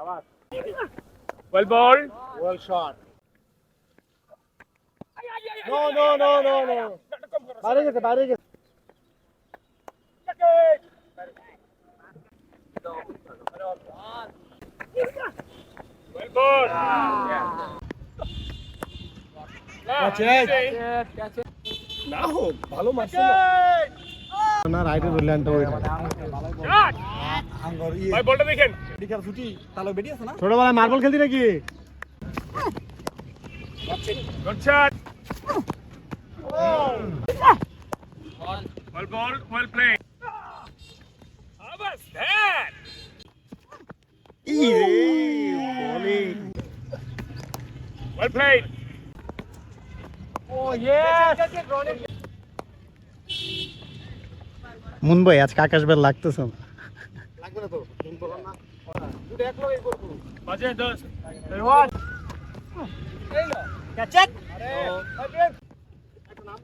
Well ball. Well shot. No. বাইরে গেছে। Well ball. Catch it. না হোক ভালো মারছে না। না রাইটে ধরলেনটা ওইটা। Shot. আঙ্গর ভাই বলটা দেখেন। খেলা ছুটি তাহলে বেরিয়ে আছে না ছোটবেলায় মার্বল খেলতি নাকি Good shot. Well ball. Well played. How was that? Well played. মুনভাই আজকে আকাশ বের লাগতেছে না লাগবে না তো না দুটো এক লগেই করব বাজে 10. ক্যাচ ইট আরে একটা নাম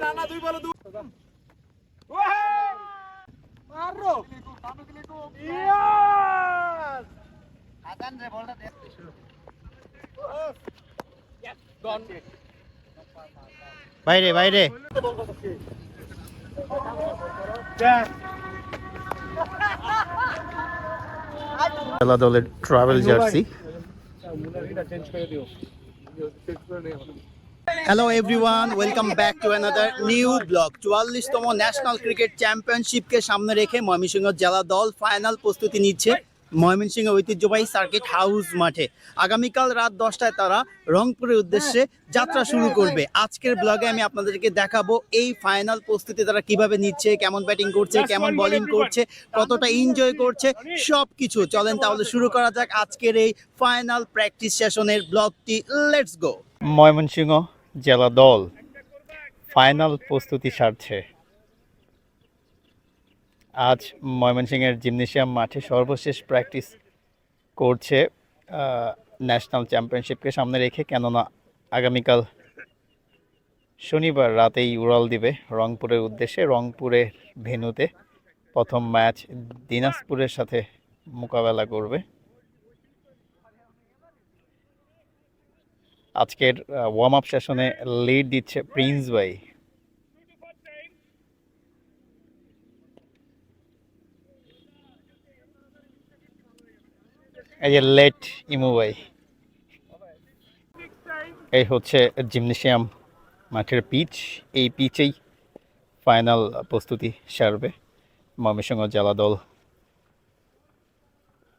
দাও না দুই বলে দুই মারো ইয়েস আজান রে বলটা দে বাইরে খেলা দলের travel jersey hello everyone welcome back to another new blog 44তম ন্যাশনাল ক্রিকেট চ্যাম্পিয়নশিপকে সামনে রেখে ময়মনসিংহ জেলা দল ফাইনাল প্রস্তুতি নিচ্ছে ময়মনসিংহ ঐতিহ্যবাহী সার্কিট হাউস মাঠে। আগামীকাল রাত 10টায় তারা রংপুরের উদ্দেশ্যে যাত্রা শুরু করবে। আজকের ব্লগে আমি আপনাদেরকে দেখাবো এই ফাইনাল প্রস্তুতি তারা কিভাবে নিচ্ছে, কেমন ব্যাটিং করছে, কেমন বোলিং করছে, কতটা এনজয় করছে, সবকিছু। চলেন তাহলে শুরু করা যাক আজকের এই ফাইনাল প্র্যাকটিস সেশনের ব্লগটি। Let's go. ময়মনসিংহ জেলা দল ফাইনাল প্রস্তুতি সারছে। আজ ময়মনসিংহের জিমনেশিয়াম মাঠে সর্বশেষ প্র্যাকটিস করছে ন্যাশনাল চ্যাম্পিয়নশিপকে সামনে রেখে, কেননা আগামীকাল শনিবার রাতেই উড়াল দিবে রংপুরের উদ্দেশ্যে। রংপুরের ভেন্যুতে প্রথম ম্যাচ দিনাজপুরের সাথে মোকাবেলা করবে। আজকের ওয়ার্ম আপ সেশনে লিড দিচ্ছে প্রিন্স ভাই। এই যে লেট ইমু ভাই। এই হচ্ছে জিমনেশিয়াম মাঠের পিচ। এই পিচেই ফাইনাল প্রস্তুতি সারবে ময়মনসিংহ জেলা দল।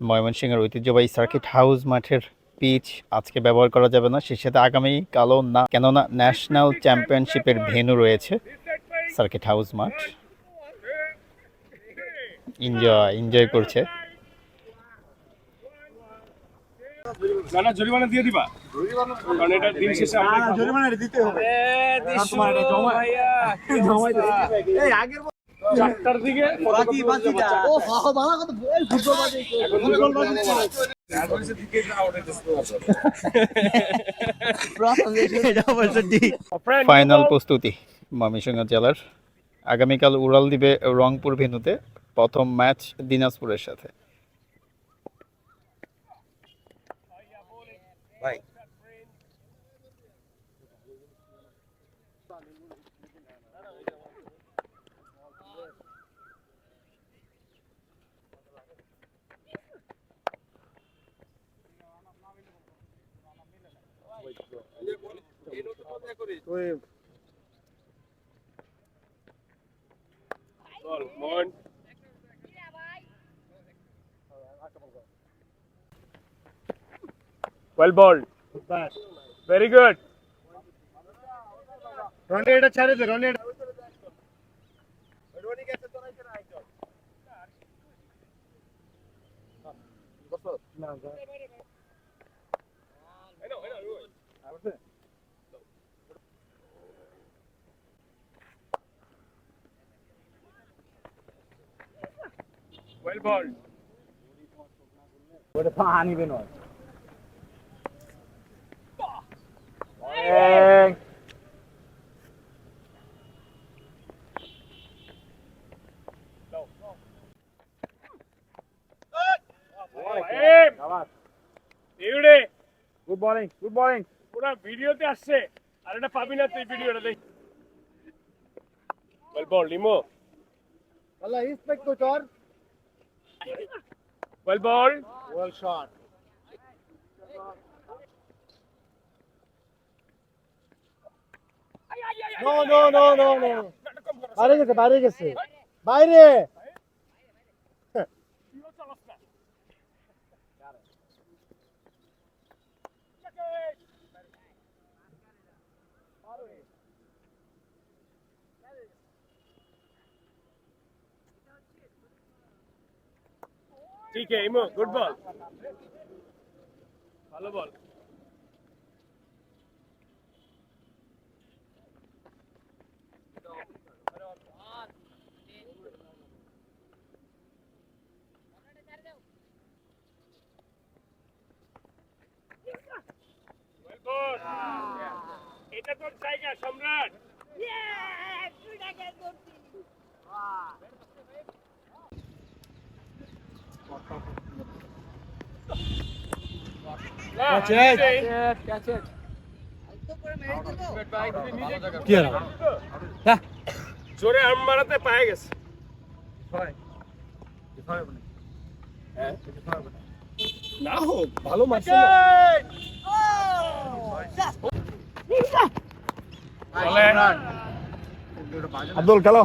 ময়মনসিংহের ঐতিহ্যবাহী সার্কিট হাউস মাঠের পিচ আজকে ব্যবহার করা যাবে না, সে সাথে আগামীকালও না, কেননা ন্যাশনাল চ্যাম্পিয়নশিপের ভেন্যু রয়েছে সার্কিট হাউস মাঠ। এনজয় করছে। না জরিমানা দিয়ে দিবা। কারণ এটা দিন শেষে আপনাকে জরিমানা দিতে হবে তোমার এটা জমাই দে। এই আগের 4টার দিকে বাকি ও হাহা বাবা কত ফুটবল বাজে ফাইনাল প্রস্তুতি ময়মনসিংহ জেলার। আগামীকাল উড়াল দিবে রংপুর ভেন্যুতে, প্রথম ম্যাচ দিনাজপুরের সাথে। ভাই Well balled. Very good. Roni এটা ছেড়ে দে রনি Well balled. ওটা পানি বেনো আবার ইউরে গুড মর্নিং পুরো ভিডিওতে আসছে আর এটা পাবি না তুই ভিডিওটা দেখ বল বল লিমো আল্লাহ ইন্সপেক্টর বল বল ওয়েল শট নো বাইরে গেছে বাইরে ঠিক আছে ইমো গুড বল ভালো বল এটা তোর জায়গা সম্রাট জোরে আর্ম মারাতে পায়ে গেছে না হোক ভালো মারছে আব্দুল খেলো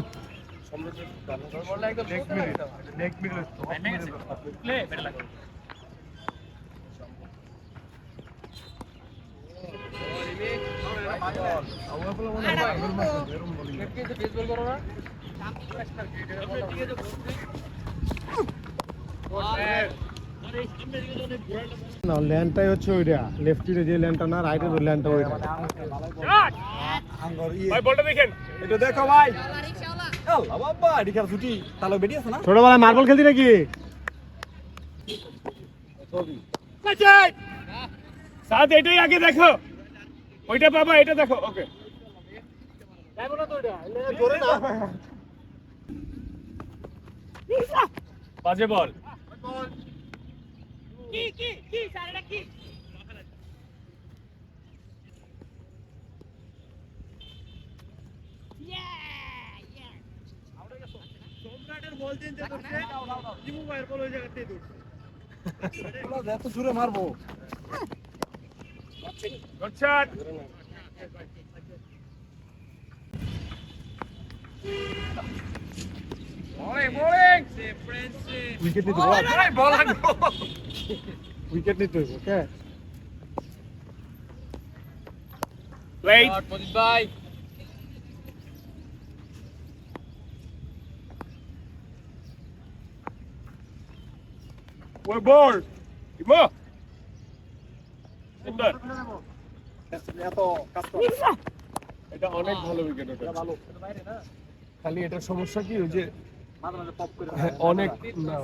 না ল্যান্ডটাই হচ্ছে ওইটা লেফটিতে যে ল্যান্ডটা না রাইটের ওই ল্যান্ডটা ওইটা ভাই বলটা দেখেন এটা দেখো ভাই আল্লাহ বাবা এটি খেলা ছুটি তাহলে বেরিয়ে আছে না ছোটবেলায় মার্বল খেলতি নাকি সাথ এটাই আগে দেখো ওইটা বাবা এটা দেখো ওকে বাজে বল এত জোরে মারবো গুড শট উইকেট নিতে উইকেট নিতে ওকে ওয়েট ভাই ওই বল ইমো সুন্দর এত কাজ এটা অনেক ভালো উইকেট ওটা ভালো খালি এটা সমস্যা কি ওই যে মাঝে মাঝে পপ করে অনেক না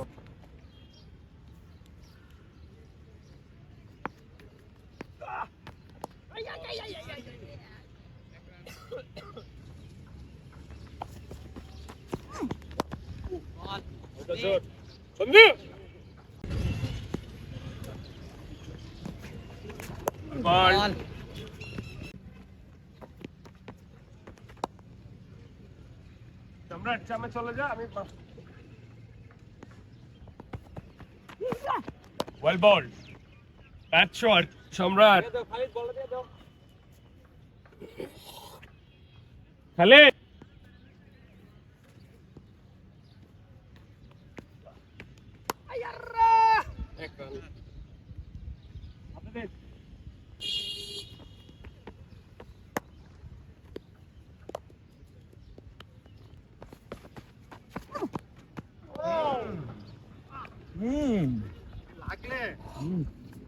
সন্ধু বল সম্রাট সামনে চলে যা আমি ওয়েল বল ব্যাট শট সম্রাট খেলে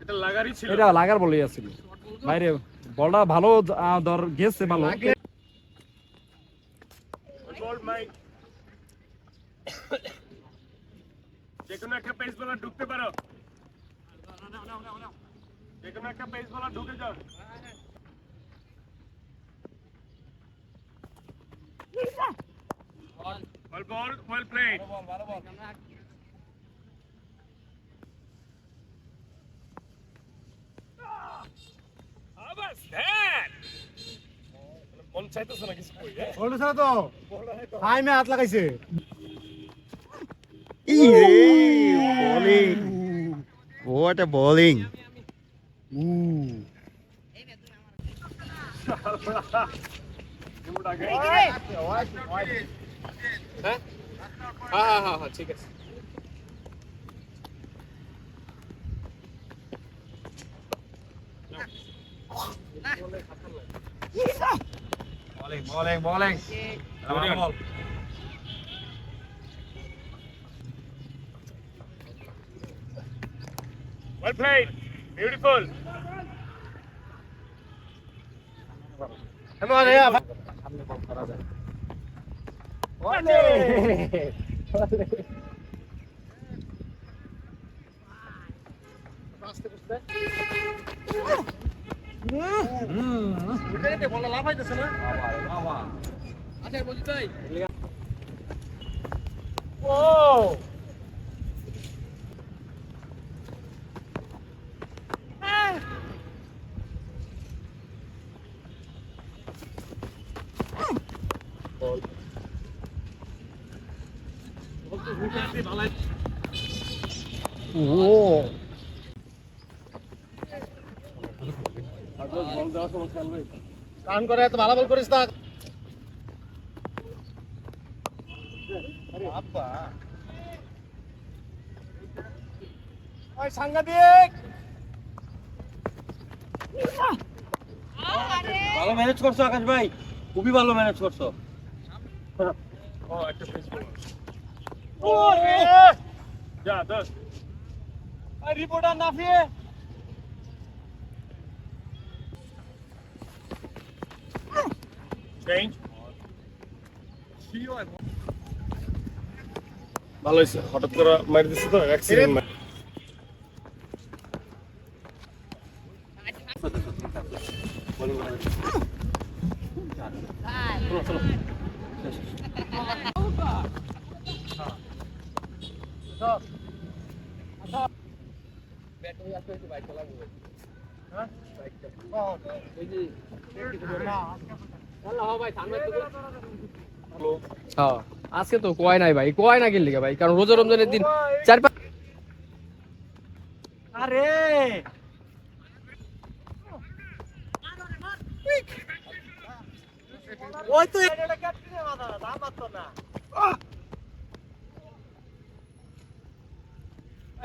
এটা লাগারই ছিল এটা লাগার বলেই আছিল বাইরে বলটা ভালো ধর গেছে ভালো বল মাইক যেকোনো একটা পেস বলার ঢুকতে পারো যেকোনো একটা পেস বলার ঢুকে যাও বল ওয়েল প্লেড চাইতেছ না কিছু কই হ্যাঁ বলছ না তো টাইমে হাত লাগাইছে bowling. What a bowling. হ্যাঁ ঠিক আছে bowling. well played beautiful কান করে এত ভালো বল করিস না ওই সাংঘাতিক ভালো ম্যানেজ করছো আকাশ ভাই, খুবই ভালো ম্যানেজ করছো। ও একটা ফেস যা 10 রিপোর্টার নাফিয়ে চেঞ্জ ভালো হয়েছে হঠাৎ করে মারি দিচ্ছে তো অ্যাক্সিডেন্ট আজকে তো কয় নাই ভাই, কয় না গেলি ভাই, কারণ রোজা রমজানের দিন 4-5 আরে ওই তো এটা ক্যাপ্টেনের মাথা না, দাম মাত্র না।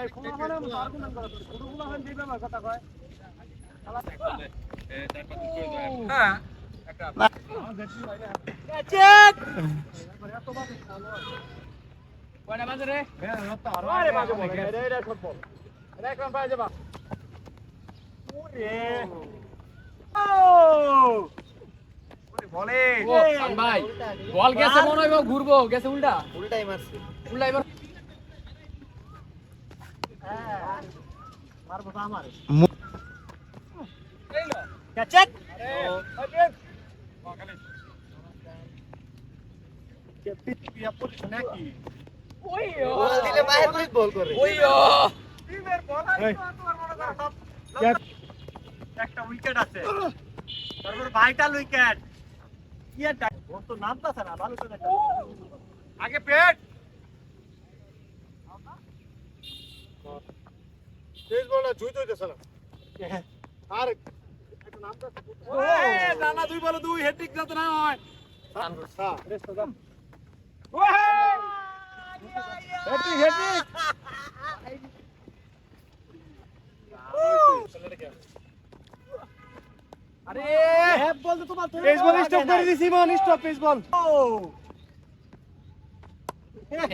এই কোন মানে আর্গুমেন্ট করা তো ছোটগুলো হন দিবে না কথা কয়। হ্যাঁ একটা ক্যাচ কয়টা বাজে রে? আরে বাজে বল এটা ফুটবল এটা একদম বাজে বা ওরে ও বলে ও সান ভাই, বল গেছে মনে হয় ঘুরবো, গেছে উল্টা উল্টাই মারছে উল্টা এবার মারবো তো আমারে Mo- ক্যাচ ওই বল দিলে বাইরে কই বল করে ওই টিমের বল তোমার মনে করো সব একটা উইকেট আছে তারপর ভাইটাল উইকেট কি এটা ওর তো নামতাছে না ভালো করে আগে পেট তেজ বলটা জুই হইতেছে না আর একটা নামতাছে ওই নানা দুই বলে দুই হেড্রিক যাতে না হয় হ্যাঁ হেড্রিক হেড্রিক আরে হ্যাপ বল তো তোমার পেস বল স্টপ করে দিছি মন স্টপ পেস বল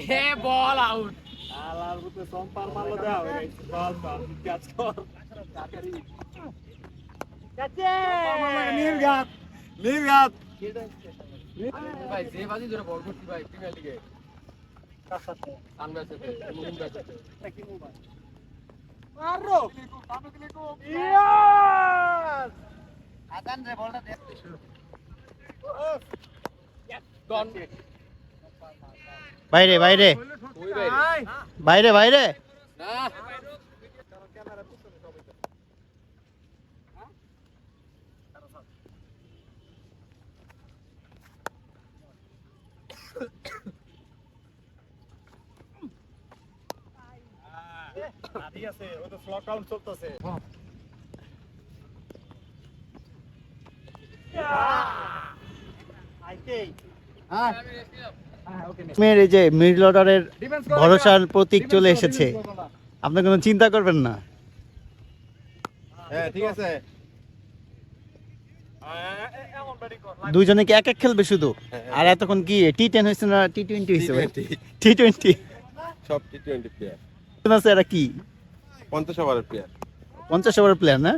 হে বল আউট আলার বুতে সম্পার মারলো দাও বল বল ক্যাচ কর ক্যাচে নির্ঘাত ভাই যে বাজি ধরে বল করছি ভাই প্রিমিয়ার লিগে সান ভাই সাথে মুহিম ভাই সাথে মারো ইয়েস আদান রে বলটা দে ডন বাইরে বাইরে ওই ভাই বাইরে বাইরে না ঠিক আছে ওই তো ফ্লক কাউন্ট চলতেছে মেয়ের এই যে মিডল অর্ডারের ভরসার প্রতীক চলে এসেছে, আপনি কোনো চিন্তা করবেন না। হ্যাঁ ঠিক আছে দুইজনে কি এক এক খেলবে শুধু? আর এতক্ষণ কি T10 হয়েছে না T20 হয়েছে? T20 সব টি-20 প্লেয়ার আছে। এরা কি 50 ওভারের প্লেয়ার? 50 ওভারের প্লেয়ার না?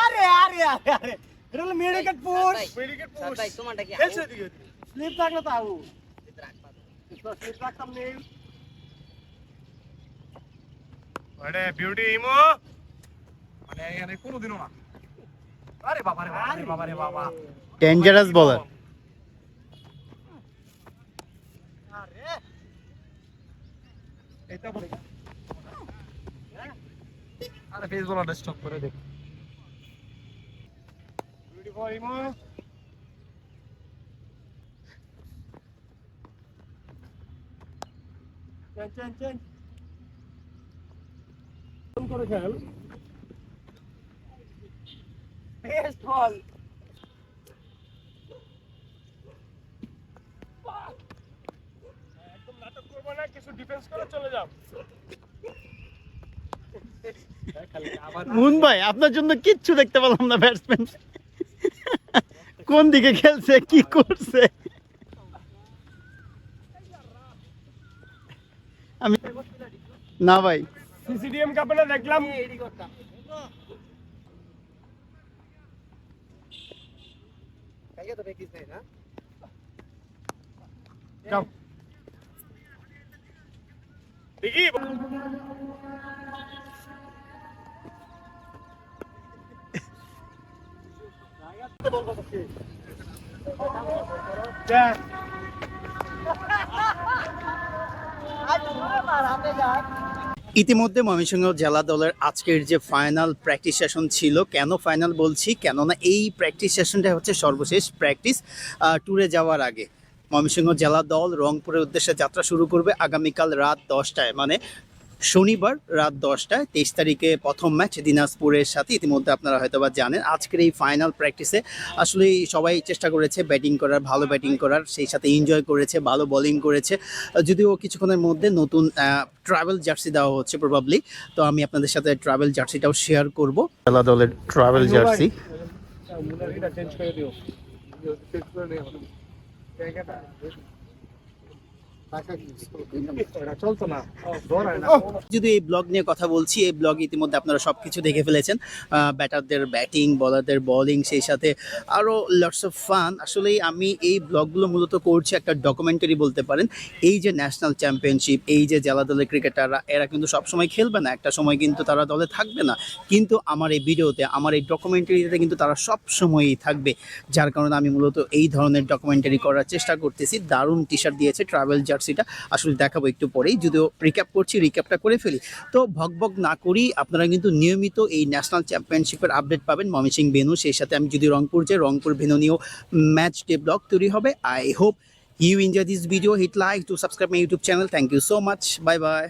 আরে আরে আরে আরে এটা হলো মেডিকেট পুশ তোমারটা কি দেখছো দিকে স্লিপ থাকলে তো আউ স্লিপ রাখতাম নেই আরে বিউটি ইমো মানে এখানে কোনোদিনও না। আরে বাবা রে বাবা রে বাবা রে বাবা, ডেঞ্জারাস বলার। আরে এটা বলে আরে ফেস বলারটা স্টপ করে দেখ। Beauty for imo chain chain chain করে খেল বেস্ট বল একদম নাটক করবো না, কিছু ডিফেন্স করে চলে যাও। মুন ভাই আপনার জন্য কিচ্ছু দেখতে পেলাম না। ব্যাটসম্যান কোন দিকে খেলছে, কি করছে? আমি না ভাই, সিসিডিএম কাপে না দেখলাম দেখি ইতিমধ্যে ময়মনসিংহ জেলা দলের আজকের যে ফাইনাল প্র্যাকটিস সেশন ছিল, কেন ফাইনাল বলছি, কেননা এই প্র্যাকটিস সেশনটা হচ্ছে সর্বশেষ প্র্যাকটিস ট্যুরে যাওয়ার আগে। ময়মনসিংহ জেলা দল রংপুরের উদ্দেশ্যে যাত্রা শুরু করবে আগামীকাল রাত 10টায়, মানে শনিবার রাত 10টায়। 23 তারিখে প্রথম ম্যাচ দিনাজপুরের সাথে, ইতিমধ্যে আপনারা হয়তো বা জানেন। আজকের এই ফাইনাল প্র্যাকটিসে আসলে সবাই চেষ্টা করেছে ব্যাটিং করার, ভালো ব্যাটিং করার, সেই সাথে এনজয় করেছে, ভালো বোলিং করেছে। যদিও কিছুক্ষণের মধ্যে নতুন ট্রাভেল জার্সি দেওয়া হচ্ছে প্রবাবলি, তো আমি আপনাদের সাথে ট্রাভেল জার্সিটাও শেয়ার করব। জেলা দলের ট্রাভেল জার্সি এটা চেঞ্জ করে দিও, চেঞ্জ করে নিও চলতো না। যদি এই ব্লগ নিয়ে কথা বলছি, এই ব্লগ ইতিমধ্যে আপনারা সব কিছু দেখে ফেলেছেন। ব্যাটারদের ব্যাটিং, বলারদের বোলিং, সেই সাথে আরও লটস অফ ফান। আসলে আমি এই ব্লগগুলো মূলত করছি একটা ডকুমেন্টারি বলতে পারেন। এই যে ন্যাশনাল চ্যাম্পিয়নশিপ, এই যে জেলা দলের ক্রিকেটাররা, এরা কিন্তু সবসময় খেলবে না, একটা সময় কিন্তু তারা দলে থাকবে না, কিন্তু আমার এই ভিডিওতে, আমার এই ডকুমেন্টারিতে কিন্তু তারা সব সময়ই থাকবে। যার কারণে আমি মূলত এই ধরনের ডকুমেন্টারি করার চেষ্টা করতেছি। দারুণ টি শার্ট দিয়েছে ট্রাভেল জার্সিটা, আসলে দেখাবো একটু পরেই, যদিও রিক্যাপ করছি, রিক্যাপটা করে ফেলি। তো ভগভগ না করি, আপনারা কিন্তু নিয়মিত এই ন্যাশনাল চ্যাম্পিয়নশিপের আপডেট পাবেন ময়মনসিংহ ভেন্যু। সেই সাথে আমি যদি রংপুর যাই, রংপুর ভেন্যু নিয়েও ম্যাচ ডে ব্লগ তৈরি হবে। I hope you enjoy this video. Hit like to subscribe my YouTube channel. Thank you so much. Bye bye.